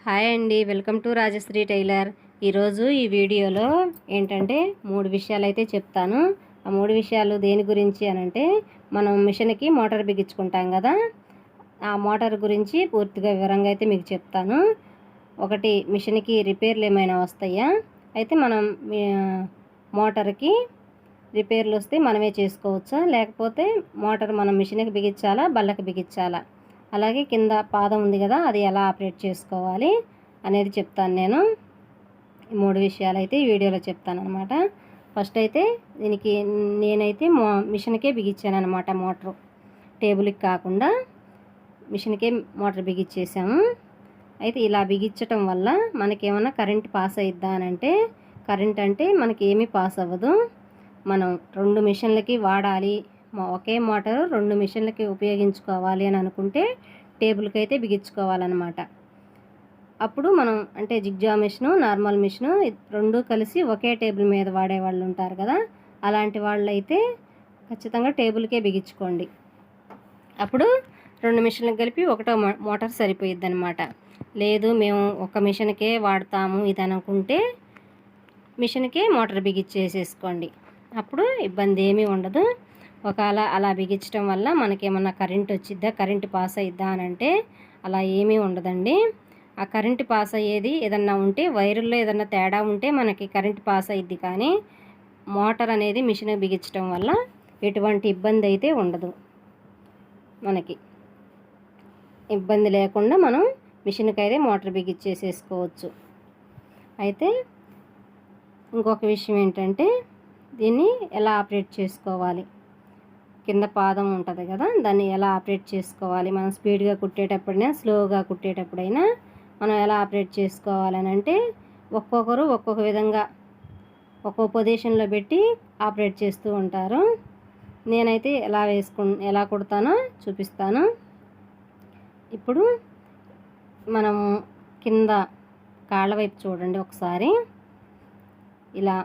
Hi అండి, welcome to Rajshri tailor. ఈరోజు ఈ వీడియోలో ఏంటంటే 3 విషయాలు అయితే చెప్తాను. ఆ 3 విషయాలు దేని గురించి అనంటే, మనం మిషన్కి మోటార్ బిగించుకుంటాం కదా, ఆ మోటార్ గురించి పూర్తిగా వివరంగా అయితే మీకు చెప్తాను. ఒకటి, మిషన్కి రిపేర్లు ఏమైనా వస్తాయా, అయితే మనం మోటార్కి రిపేర్లు వస్తే మనమే చేసుకోవచ్చా, లేకపోతే మోటార్ మనం మిషన్కి బిగించాలా, బల్లకి బిగించాలా, అలాగే కింద పాదం ఉంది కదా, అది ఎలా ఆపరేట్ చేసుకోవాలి అనేది చెప్తాను. నేను ఈ 3 విషయాలు అయితే ఈ వీడియోలో చెప్తాను అనమాట. ఫస్ట్ అయితే దీనికి నేనైతే మిషన్కే బిగించాను అనమాట. మోటారు టేబుల్కి కాకుండా మిషన్కే మోటార్ బిగించేసాము. అయితే ఇలా బిగించటం వల్ల మనకేమన్నా కరెంట్ పాస్ అయిద్దా అని అంటే, కరెంట్ అంటే మనకి ఏమీ పాస్ అవ్వదు. మనం 2 మిషన్లకి వాడాలి, ఒకే మోటారు 2 మిషన్లకి ఉపయోగించుకోవాలి అని అనుకుంటే టేబుల్కి అయితే బిగించుకోవాలన్నమాట. అప్పుడు మనం అంటే జిగ్జా మిషను, నార్మల్ మిషను 2 కలిసి ఒకే టేబుల్ మీద వాడేవాళ్ళు ఉంటారు కదా, అలాంటి వాళ్ళు అయితే ఖచ్చితంగా టేబుల్కే బిగించుకోండి. అప్పుడు 2 మిషన్లకు కలిపి ఒకటో మోటార్ సరిపోయిద్ది అనమాట. లేదు మేము ఒక మిషన్కే వాడతాము ఇది అనుకుంటే మిషన్కే మోటార్ బిగించేసేసుకోండి. అప్పుడు ఇబ్బంది ఏమీ ఉండదు. ఒకవేళ అలా బిగించడం వల్ల మనకేమన్నా కరెంట్ వచ్చిద్దా, కరెంట్ పాస్ అయిద్దా అని అంటే అలా ఏమీ ఉండదండి. ఆ కరెంట్ పాస్ అయ్యేది ఏదన్నా ఉంటే, వైరుల్లో ఏదన్నా తేడా ఉంటే మనకి కరెంట్ పాస్ అయ్యిద్ది, కానీ మోటార్ అనేది మిషన్ బిగించడం వల్ల ఎటువంటి ఇబ్బంది అయితే ఉండదు. మనకి ఇబ్బంది లేకుండా మనం మిషన్కి అయితే మోటార్ బిగించేసేసుకోవచ్చు. అయితే ఇంకొక విషయం ఏంటంటే, దీన్ని ఎలా ఆపరేట్ చేసుకోవాలి, కింద పాదం ఉంటుంది కదా, దాన్ని ఎలా ఆపరేట్ చేసుకోవాలి, మనం స్పీడ్గా కుట్టేటప్పుడైనా స్లోగా కుట్టేటప్పుడైనా మనం ఎలా ఆపరేట్ చేసుకోవాలని అంటే, ఒక్కొక్కరు ఒక్కొక్క విధంగా ఒక్కో పొజిషన్లో పెట్టి ఆపరేట్ చేస్తూ ఉంటారు. నేనైతే ఎలా కుడతానో చూపిస్తాను. ఇప్పుడు మనం కింద కాళ్ళ వైపు చూడండి ఒకసారి. ఇలా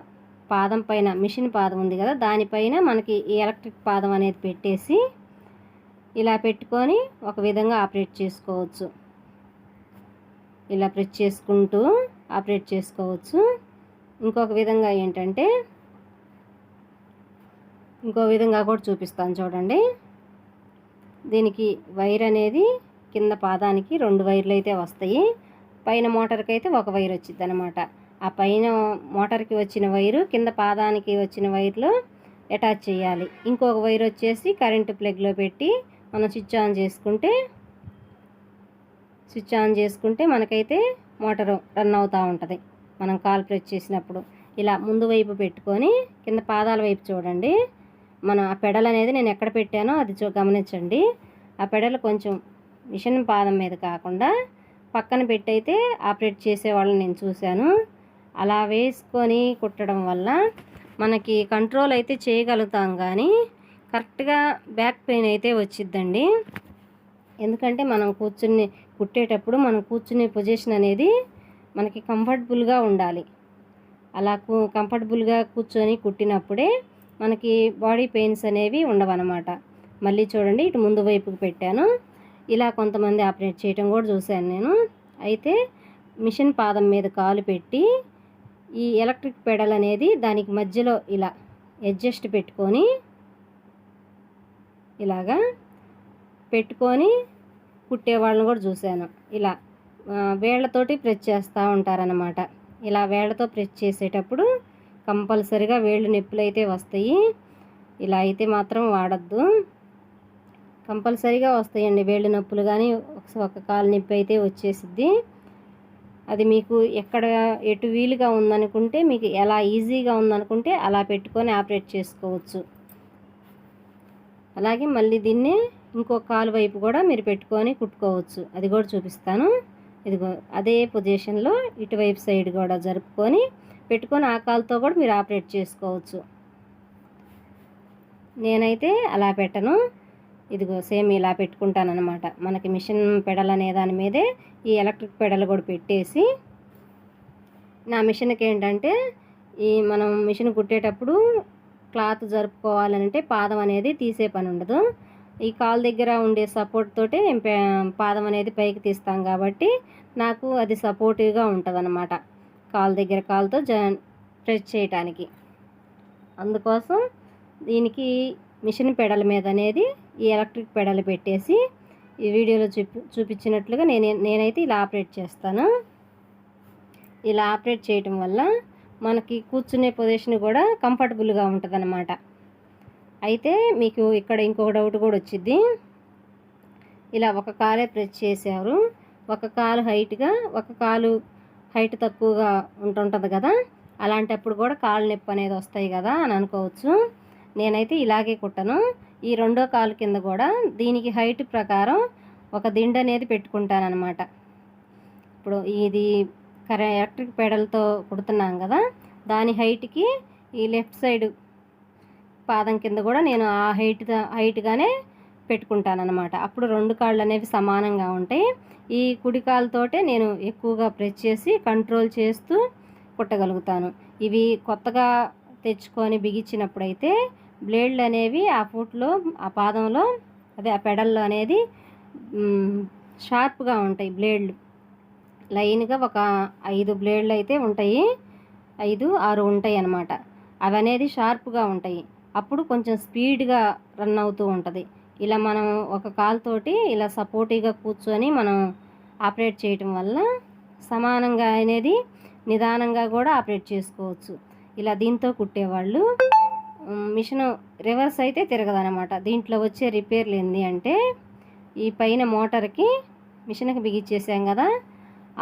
పాదం పైన మిషన్ పాదం ఉంది కదా, దానిపైన మనకి ఈ ఎలక్ట్రిక్ పాదం అనేది పెట్టేసి ఇలా పెట్టుకొని ఒక విధంగా ఆపరేట్ చేసుకోవచ్చు. ఇలా ప్రెస్ చేసుకుంటూ ఆపరేట్ చేసుకోవచ్చు. ఇంకొక విధంగా ఏంటంటే, ఇంకో విధంగా కూడా చూపిస్తాను చూడండి. దీనికి వైర్ అనేది కింద పాదానికి 2 వైర్లు అయితే వస్తాయి, పైన మోటార్కి అయితే ఒక వైర్ వచ్చింది అనమాట. ఆ పైన మోటార్కి వచ్చిన వైరు కింద పాదానికి వచ్చిన వైర్లో అటాచ్ చేయాలి. ఇంకొక వైర్ వచ్చేసి కరెంటు ప్లగ్లో పెట్టి మనం స్విచ్ ఆన్ చేసుకుంటే మనకైతే మోటారు రన్ అవుతూ ఉంటుంది. మనం కాల్ ప్రెస్ చేసినప్పుడు ఇలా ముందు వైపు పెట్టుకొని కింద పాదాల వైపు చూడండి. మనం ఆ పెడల్ అనేది నేను ఎక్కడ పెట్టానో అది గమనించండి. ఆ పెడల్ కొంచెం మిషన్ పాదం మీద కాకుండా పక్కన పెట్టి అయితే ఆపరేట్ చేసేవాళ్ళని నేను చూశాను. అలా వేసుకొని కుట్టడం వల్ల మనకి కంట్రోల్ అయితే చేయగలుగుతాం, కానీ కరెక్ట్గా బ్యాక్ పెయిన్ అయితే వచ్చిద్దండి. ఎందుకంటే మనం కుట్టేటప్పుడు మనం కూర్చునే పొజిషన్ అనేది మనకి కంఫర్టబుల్గా ఉండాలి. అలా కంఫర్టబుల్గా కూర్చొని కుట్టినప్పుడే మనకి బాడీ పెయిన్స్ అనేవి ఉండవన్నమాట. మళ్ళీ చూడండి, ఇటు ముందు వైపుకి పెట్టాను. ఇలా కొంతమంది ఆపరేట్ చేయడం కూడా చూశాను నేను. అయితే మిషన్ పాదం మీద కాలు పెట్టి ఈ ఎలక్ట్రిక్ పెడల్ అనేది దానికి మధ్యలో ఇలా అడ్జస్ట్ పెట్టుకొని ఇలాగా పెట్టుకొని కుట్టేవాళ్ళని కూడా చూశాను. ఇలా వేళ్లతోటి ప్రెస్ చేస్తూ ఉంటారనమాట. ఇలా వేళ్లతో ప్రెస్ చేసేటప్పుడు కంపల్సరిగా వేళ్ళు నొప్పులు అయితే వస్తాయి. ఇలా అయితే మాత్రం వాడద్దు, కంపల్సరీగా వస్తాయండి వేళ్ళు నొప్పులు, కానీ ఒక కాలు నొప్పి అయితే వచ్చేసిద్ది. అది మీకు ఎక్కడ ఎటు వీలుగా ఉందనుకుంటే, మీకు ఎలా ఈజీగా ఉందనుకుంటే అలా పెట్టుకొని ఆపరేట్ చేసుకోవచ్చు. అలాగే మళ్ళీ దీన్ని ఇంకో కాలు వైపు కూడా మీరు పెట్టుకొని కుట్టుకోవచ్చు, అది కూడా చూపిస్తాను. ఇదిగో అదే పొజిషన్లో ఇటువైపు సైడ్ కూడా జరుపుకొని పెట్టుకొని ఆ కాలుతో కూడా మీరు ఆపరేట్ చేసుకోవచ్చు. నేనైతే అలా పెట్టను, ఇదిగో సేమ్ ఇలా పెట్టుకుంటానన్నమాట. మనకి మిషన్ పెడల్ అనే దాని మీదే ఈ ఎలక్ట్రిక్ పెడల్ కూడా పెట్టేసి, నా మిషన్కి ఏంటంటే మనం మిషన్ కుట్టేటప్పుడు క్లాత్ జరుపుకోవాలంటే పాదం అనేది తీసే పని ఉండదు. ఈ కాలు దగ్గర ఉండే సపోర్ట్ తోటి నేను పాదం అనేది పైకి తీస్తాం కాబట్టి నాకు అది సపోర్టివ్గా ఉంటుంది అన్నమాట. కాలు దగ్గర కాలుతో ప్రెస్ చేయటానికి. అందుకోసం దీనికి మిషన్ పెడల మీద అనేది ఈ ఎలక్ట్రిక్ పెడల్ పెట్టేసి ఈ వీడియోలో చూపించినట్లుగా నేనైతే ఇలా ఆపరేట్ చేస్తాను. ఇలా ఆపరేట్ చేయటం వల్ల మనకి కూర్చునే పొజిషన్ కూడా కంఫర్టబుల్గా ఉంటుంది అన్నమాట. అయితే మీకు ఇక్కడ ఇంకొక డౌట్ కూడా వచ్చింది. ఇలా ఒక కాలే ప్రెస్ చేశారు, ఒక కాలు హైట్గా ఒక కాలు హైట్ తక్కువగా ఉంటుంటుంది కదా, అలాంటప్పుడు కూడా కాలు నొప్పి అనేది వస్తాయి కదా అని అనుకోవచ్చు. నేనైతే ఇలాగే కుట్టను. ఈ రెండో కాలు కింద కూడా దీనికి హైట్ ప్రకారం ఒక దిండు అనేది పెట్టుకుంటానన్నమాట. ఇప్పుడు ఇది ఎలక్ట్రిక్ పెడల్తో కుడుతున్నాం కదా, దాని హైట్కి ఈ లెఫ్ట్ సైడ్ పాదం కింద కూడా నేను ఆ హైట్గానే పెట్టుకుంటానన్నమాట. అప్పుడు రెండు కాళ్ళు అనేవి సమానంగా ఉంటాయి. ఈ కుడి కాలుతోటే నేను ఎక్కువగా ప్రెస్ చేసి కంట్రోల్ చేస్తూ కుట్టగలుగుతాను. ఇవి కొత్తగా తెచ్చుకొని బిగించినప్పుడైతే బ్లేడ్లు అనేవి ఆ ఫుట్లో ఆ పాదంలో అదే ఆ పెడల్లో అనేది షార్ప్గా ఉంటాయి. బ్లేడ్లు లైన్గా ఒక 5 బ్లేడ్లు అయితే ఉంటాయి, 5, 6 ఉంటాయి అన్నమాట. అవి అనేది షార్ప్గా ఉంటాయి. అప్పుడు కొంచెం స్పీడ్గా రన్ అవుతూ ఉంటుంది. ఇలా మనం ఒక కాలుతోటి ఇలా సపోర్టివ్గా కూర్చొని మనం ఆపరేట్ చేయటం వల్ల సమానంగా అనేది నిదానంగా కూడా ఆపరేట్ చేసుకోవచ్చు. ఇలా దీంతో కుట్టేవాళ్ళు మిషన్ రివర్స్ అయితే తిరగదనమాట. దీంట్లో వచ్చే రిపేర్లు ఏంటి అంటే ఈ పైన మోటార్కి మిషన్కి బిగించేసాం కదా,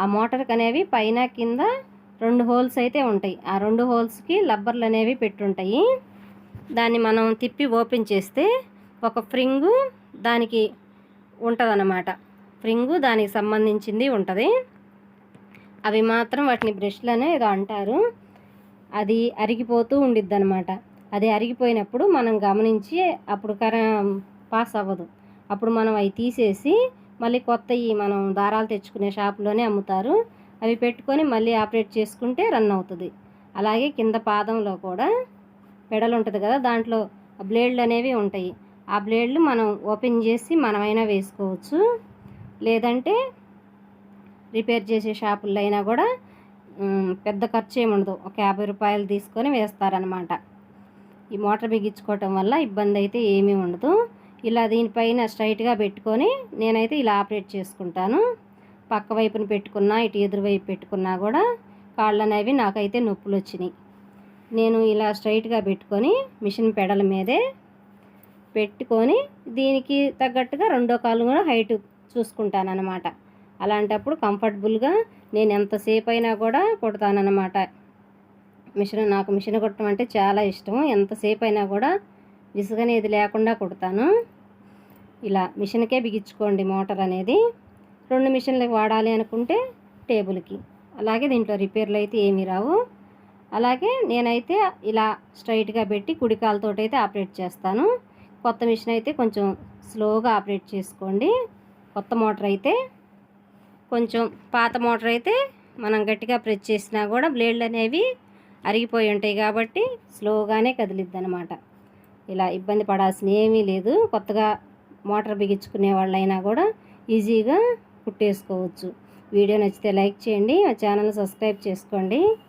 ఆ మోటార్కి అనేవి పైన కింద 2 హోల్స్ అయితే ఉంటాయి. ఆ 2 హోల్స్కి రబ్బర్లు అనేవి పెట్టుంటాయి. దాన్ని మనం తిప్పి ఓపెన్ చేస్తే ఒక ఫ్రింగు దానికి ఉంటుందన్నమాట. ఫ్రింగు దానికి సంబంధించింది ఉంటుంది. అవి మాత్రం వాటిని బ్రష్లనే ఏదో అంటారు, అది అరిగిపోతూ ఉండిద్ది అనమాట. అది అరిగిపోయినప్పుడు మనం గమనించి అప్పుడు పాస్ అవ్వదు. అప్పుడు మనం అవి తీసేసి మళ్ళీ కొత్తవి మనం దారాలు తెచ్చుకునే షాపులోనే అమ్ముతారు, అవి పెట్టుకొని మళ్ళీ ఆపరేట్ చేసుకుంటే రన్ అవుతుంది. అలాగే కింద పాదంలో కూడా పెడల్ ఉంటుంది కదా, దాంట్లో బ్లేడ్లు అనేవి ఉంటాయి. ఆ బ్లేడ్లు మనం ఓపెన్ చేసి మనమైనా వేసుకోవచ్చు, లేదంటే రిపేర్ చేసే షాపుల్లో అయినా కూడా పెద్ద ఖర్చు ఏమి ఉండదు, ఒక 50 రూపాయలు తీసుకొని వేస్తారనమాట. ఈ మోటార్ బిగించుకోవటం వల్ల ఇబ్బంది అయితే ఏమీ ఉండదు. ఇలా దీనిపైన స్ట్రైట్గా పెట్టుకొని నేనైతే ఇలా ఆపరేట్ చేసుకుంటాను. పక్క వైపున పెట్టుకున్నా ఇటు ఎదురు వైపు పెట్టుకున్నా కూడా కాళ్ళు అనేవి నాకైతే నొప్పులు వచ్చినాయి. నేను ఇలా స్ట్రైట్గా పెట్టుకొని మిషన్ పెడల మీదే పెట్టుకొని దీనికి తగ్గట్టుగా రెండో కాలు కూడా హైట్ చూసుకుంటాను అన్నమాట. అలాంటప్పుడు కంఫర్టబుల్గా నేను ఎంతసేపు అయినా కూడా కుడతానన్నమాట. నాకు మిషన్ కుట్టడం అంటే చాలా ఇష్టం. ఎంతసేపు అయినా కూడా విసుగనేది లేకుండా కుడతాను. ఇలా మిషన్కే బిగించుకోండి మోటార్ అనేది. 2 మిషన్లకి వాడాలి అనుకుంటే టేబుల్కి, అలాగే దీంట్లో రిపేర్లు అయితే ఏమీ రావు. అలాగే నేనైతే ఇలా స్ట్రైట్గా పెట్టి కుడి కాలుతో అయితే ఆపరేట్ చేస్తాను. కొత్త మిషన్ అయితే కొంచెం స్లోగా ఆపరేట్ చేసుకోండి. కొత్త మోటార్ అయితే కొంచెం, పాత మోటార్ అయితే మనం గట్టిగా ప్రెస్ చేసినా కూడా బ్లేడ్లు అనేవి అరిగిపోయి ఉంటాయి కాబట్టి స్లోగానే కదిలిద్ది అనమాట. ఇలా ఇబ్బంది పడాల్సిన ఏమీ లేదు. కొత్తగా మోటార్ బిగించుకునే వాళ్ళైనా కూడా ఈజీగా కుట్టేసుకోవచ్చు. వీడియో నచ్చితే లైక్ చేయండి, మా ఛానల్ సబ్స్క్రైబ్ చేసుకోండి.